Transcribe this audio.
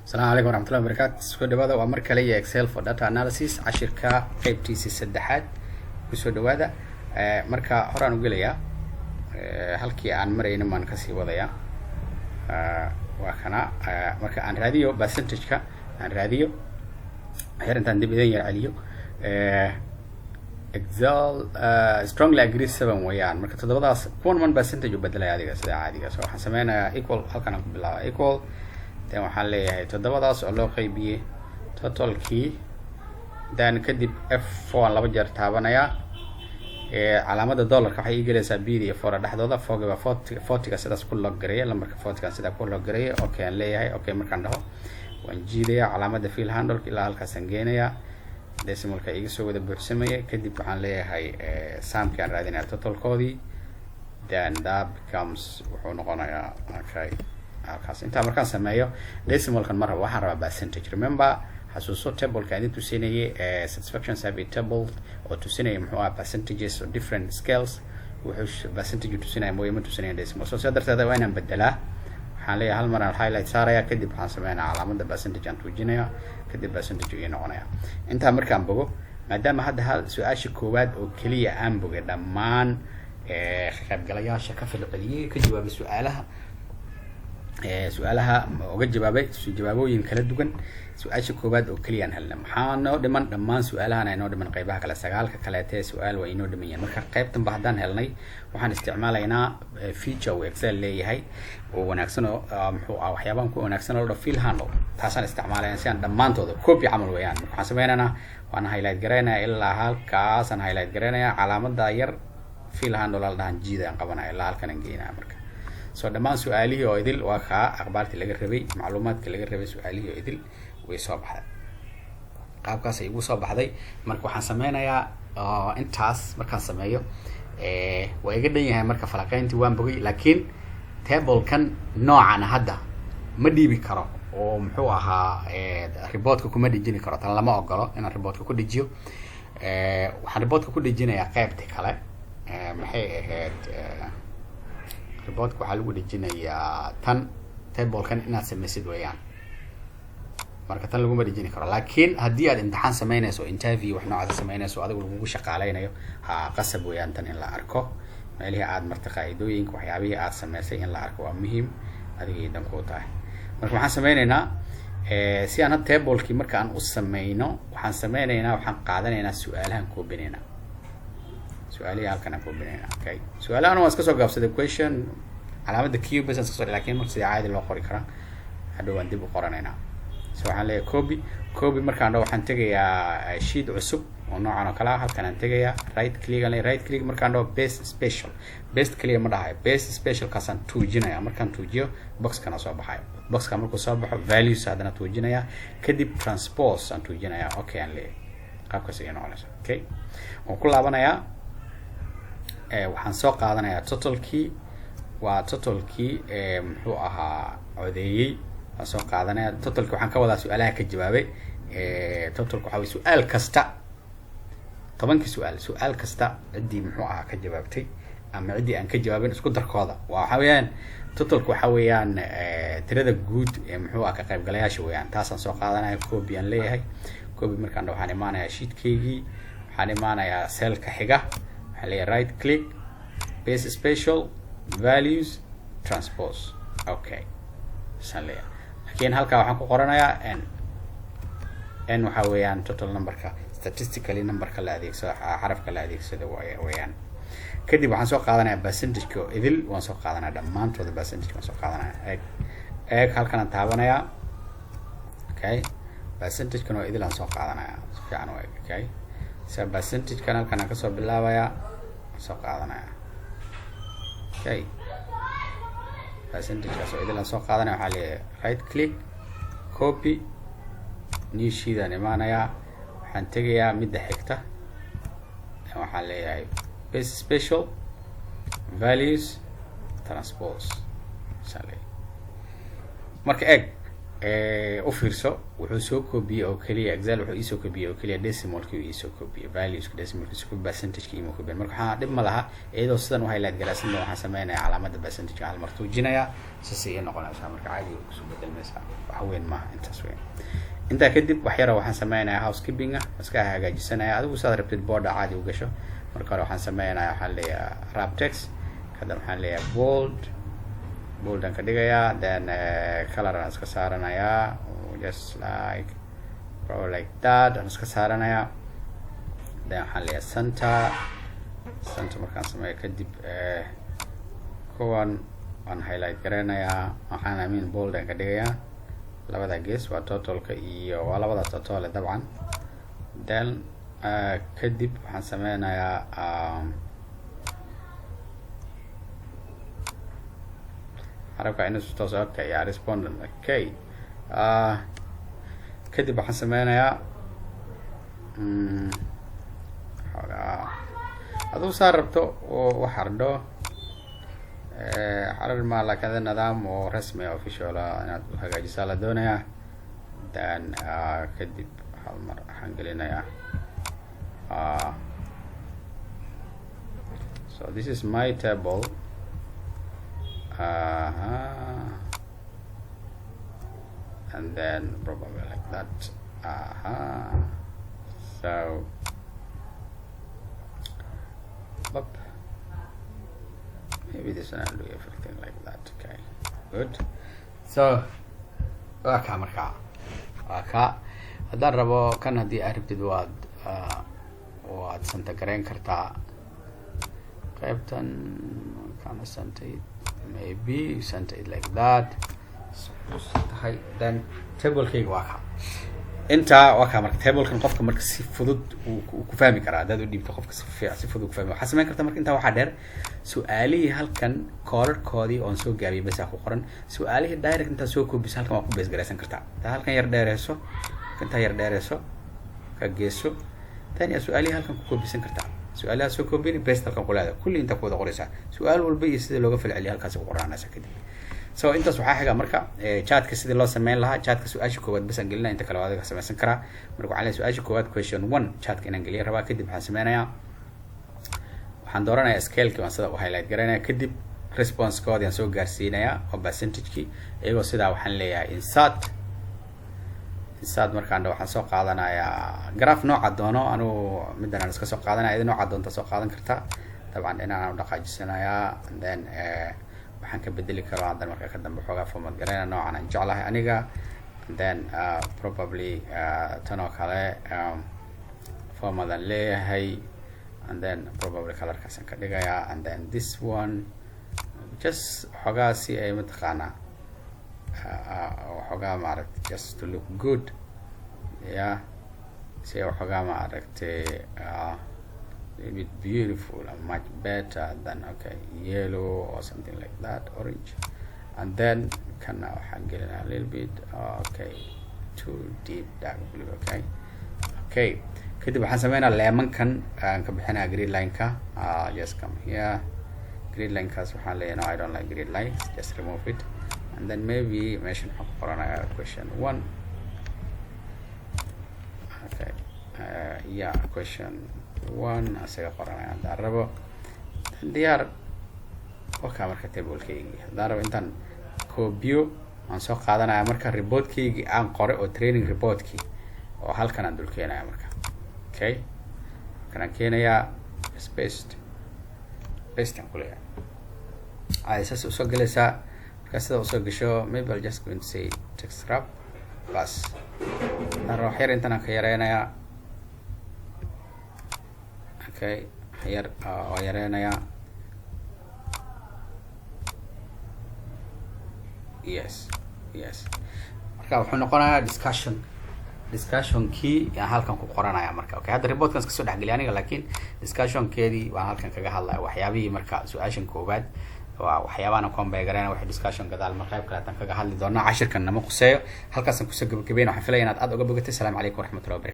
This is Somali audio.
السلام عليكم ورحمة الله وبركاته. سو دوادا waa mar kale iyo Excel for data analysis cashirka qaybtiisa saddexaad ku soo dhawaada marka horaan u gelayaa halkii aan marayna maan ka sii wadaya waa kana marka aan raadiyo percentage-ka aan raadiyo xirntaan dib idin yar caliyo Excel strongly agree 7 wayaan marka todobadaas 1% u bedelay adiga sida caadiga soo waxaan sameeynaa equal halkan aan ku bilaabo equal tan waxaan leeyahay todobadaas oo loo qaybiyay totalkii dan kadib F4 laba jeer taabanaya calaamada dollarka waxay iigelaysaa B iyo 4 dhaxdooda fogiba 40 sidaas ku log gareeyay lambarka 40 sida ku log gareeyay okay aan leeyahay okay markaan dhaho waan jiidaya calaamada fill handle ilaa halkaas aan geenaya decimalka iga soo wada buuxsamay kadib waxaan leeyahay saamkaan raadinaya totalkoodii then that becomes wuxuu noqonayaa okay halkaas inta markaan sameeyo decimalkan mar waxaan rabaa percentage remember xasuuso table-ka aan tusinayay satisfaction survey table oo tusinaya muxuu ahaa percentages of different scales wuxuu percentage tusinaya mooyee ma tusinaya decimal so darteeda waa inaan bedelaa waxaan leeyahay hal mar aan highlight saaraya kadib waxaan sameeynaa calaamada percentage aan tuujinaya kadib percentage uu noqonaya inta markaan bogo maadaama hadda hal su'aasha koowaad oo kaliya aan bogay dhammaan qaybgalayaasha ka falceliyay ka jawaabay su'aalaha uga jawaabay jawaabooyin kala duwan su'aasha koowaad oo kaliya aan helna maxaa noo dhiman dhammaan su'aalahan ay noo dhiman qaybaha kala sagaalka kale ee su'aal way inoo dhiman marka qaybtan ba haddaan helnay waxaan isticmaalaynaa feature oo Excel leeyahay oo wanaagsan oo muxuu ah waxyaabahan ku wanaagsan oo fill handle taasaan isticmaalaynaa si aan dhammaantooda copy camal weeyaan marka waxaan sameeynaa waan highlight gareynayaa ilaa halkaas aan highlight gareynayaa calaamada yar fill handle la dhahan jiida aan qabanayo ilaa halkan aan geenayaa marka soo dhammaan su'aalihii oo idil waa ka akhbaartii laga rabay macluumaadka laga rabay su'aalihii oo idil way soo baxday qaabkaas ay ugu soo baxday marka waxaan sameynayaa intaas markaan sameeyo waa iga dhan yahay marka falaqayntii waan bogay laakiin table-kan noocan hadda ma dhiibi karo oo muxuu ahaa reportka kuma dhijini karo tan lama ogolo inaan reportka ku dhijiyo waxaan reportka ku dhijinayaa qaybta kale maxay ahayd reportka waxaa lagu dhijinayaa tan table-kan inaad samaysid weeyaan marka tan laguma dhijini karo laakiin haddii aad imtixaan sameynayso interview wax noocaas sameynayso adigu lagugu shaqaaleynayo qasab weeyaan tan in la arko meelihii aad marta qaaidooyinka waxyaabihii aad sameysay in la arko waa muhiim adigii dan ku tahay marka waxaan sameynaynaa si aan table-kii marka aan u sameyno waxaan qaadanaynaa su'aalahan koobinaynaa su'aalihi halkan aan koobinaynaa okay su'aalahan waa iska soo gaabsaday question calaamada q bas iska soo laakiin marka sida caadi loo qori karaa hadhow aan dib u qoranaynaa so waxaan leeyahay copy markaan dhaho waxaan tegayaa sheet cusub oo noocan oo kale ah halkan aan tegayaa right click markaan dhaho paste clear ma dhahayo paste special kaasaan tuujinaya markaan tuujiyo boxkana soo baxayo boxka markuu soo baxo values haddana tuujinaya kadib transpose aan tuujinaya okay aan leeyahay qaabkaas ayay noqonaysa okay waan ku laabanayaa waxaan soo qaadanayaa totalkii muxuu ahaa codeeyey waan soo qaadanaya totalka waxaan ka wadaa su'aalaha ka jawaabay totalka waxa way su'aal kasta 10 su'aal kasta cidii muxuu ahaa ka jawaabtay ama cidii aan ka jawaabin isku darkooda waxa weeyaan totalka waxa weeyaan tirada guud ee muxuu ah ka qaybgalayaasha weeyaan taasaan soo qaadanaya copy aan leeyahay copy markaan waxaan imaanayaa sheetkeygii waxaan imaanayaa cell-ka xiga waxaan leeyahay right click paste special values transpose okay saleeya laakiin halka waxaan ku qoranayaa n waxa weeyaan total numberka statistically numberka la adeegsado xarafka la adeegsado weeyaan kadib waxaan soo qaadanayaa percentage-ka idil waan soo qaadanayaa dhammaantooda percentage waan soo qaadanayaa eeg halkan aan taabanayaa okay percentage-kan oo idil aan soo qaadanayaa si fiican u eeg okay so percentage-kan halkan aan ka soo bilaabayaa soo qaadanayaa okay percentage-kaas oo idil aan soo qaadanaya waxaa leeyahay right click copy new sheet aan imaanayaa waxaan tegayaa midda xigta waxaan leeyahay paste special values transpose marka eeg u fiirso wuxuu soo koobiyey oo kaliya Excel wuxuu isoo koobiyey oo kaliya decimalkii uu isoo koobiyey values decimalkii isoo koobiyey percentage-kii ima koobiyey marka waxaa dhib ma laha iyadoo sidan u highlight galaysan waxaan sameynayaa calaamadda percentage hal mar tuujinayaa si ay noqonaysaa marka caadi u soo bedelmaysaa wax weyn maaha intaas weyn intaa kadib wax yar waxaan sameynayaa housekeeping iska hagaajisanayaa adigu saad rabtid board caadi u gasho marka hore waxaan sameynayaa waxaan leeyahay wrap text kadib waxaan leeyahay bold aan ka dhigayaa then color aan iska saaranayaa just like probably like that aan iska saaranayaa then waxaan leeyahay center markaan sameeyo kadib kuwan aan highlight garanayaa waxaan bold aan ka dhigayaa labada gees waa totalka iyo waa labada total dabcan then kadib waxaan sameynayaa arabka inuu toos okay ya respondent okay kadib waxaan sameynayaa aduu saa rabto oo wax ardho xarar ma la kada nidaam oo rasmi official inaad hagaajisaa la doonayaa then kadib hal mar waxaan gelinayaa so this is my table and then probably like that so maybe this one I'll do everything like that okay good so waka marka waka haddaan rabo kan haddii aad rabtid waad santa garayn kartaa qaybtan kana santay maybe santa it like that then table-kayga waa ka intaa waa ka marka table-kan qofka marka si fudud uu ku fahmi karaa hadaad u dhiibto qofka si fudud ku fahmi waxaa sameyn karta marka intaa waxaa dheer su-aalihii halkan koodhadhkoodii oon soo gaabiyay basaa ku qoran su-aalihii direct intaa soo koobisa halkan waa ku base garaysan kartaa intaa halkan yar dheereyso intaa yar dheereyso ka geeso tan ya su-aalihii halkan ku koobisan kartaa su-aalaha soo koobini base halkan ku leedahay kulli inta ku wada qoraysaa su-aal walba iyo sida looga falceliyo halkaas ku qoranaysa kadib so intaas waxaa xiga marka chatka sidii loo sameyn lahaa chatka su-aasha koowaad bas aan gelinaa inta kale waa adiga sameysan karaa marka waxaan leeyahay su-aasha koowaad question 1 chatka inaan geliya rabaa kadib waxaan sameynayaa waxaan dooranayaa scale-kii waan sida u highlight garanayaa kadib response-koodii aan soo gaarsiinayaa oo percentage-kii iyagoo sidaa waxaan leeyahay insert markaan waxaan soo qaadanayaa graph nooca doono anugu middan aan iska soo qaadanaya idin nooca doonta soo qaadan kartaa dabcan inaan dhaqaajisanayaa then waxaan ka bedeli karaa haddan marka ka dambe xoogaa format garayna noocan aan jeclahay aniga then probably tan oo kale format aan leeyahay and then probably colorkaasaan ka dhigayaa and then this one just xoogaa si ay mataqaanaa waxoogaa maaragtay just to look good yeah si ay waxoogaa maaragtay a bit beautiful and much better than okay yellow or something like that orange and then kana waxaan gelinaa a little bit okay too deep dark blue okay kadib waxaan sameynaa leemankan aan ka bixinaa grid line-ka just come here grid line-kaas waxaan leeyahay no I don't like grid lines just remove it and then maybe meeshan waxaan ku qoranayaa question 1 okay yeah question 1 asaga qoranaya haddaan rabo diyaar wakaa marka table-kaygii haddaan rabo intaan koobiyo waan soo qaadanaya marka report-kaygii aan qoray oo training report-kii oo halkan aan dul keenaya marka okay markaan keenayaa pasting ku leeyahay ay saas usoo gelaysaa markaa sida usoo gasho maybe I'll just going to say text wrap plus haddaan rabo waxyar intaan aan ka yareynayaa okay yar oo yareynayaa yes marka wuxuu noqonayaa discussion-kii aan halkan ku qoranaya marka okay hadda report-kan iska soo dhexgeliya aniga laakiin discussion-keedii waan halkan kaga hadlaya waxyaabihii marka su-aashan koowaad waa waxyaabahan aan combine garayna waxay discussion gadaal mar qayb kale aan kaga hadli doonaa cashirkan nama quseeyo halkaasaan kusoo gabagabeyn waxaan filaya inaad aad uga bogatay asalaamu calaykum waraxmatullahi wabarakatuh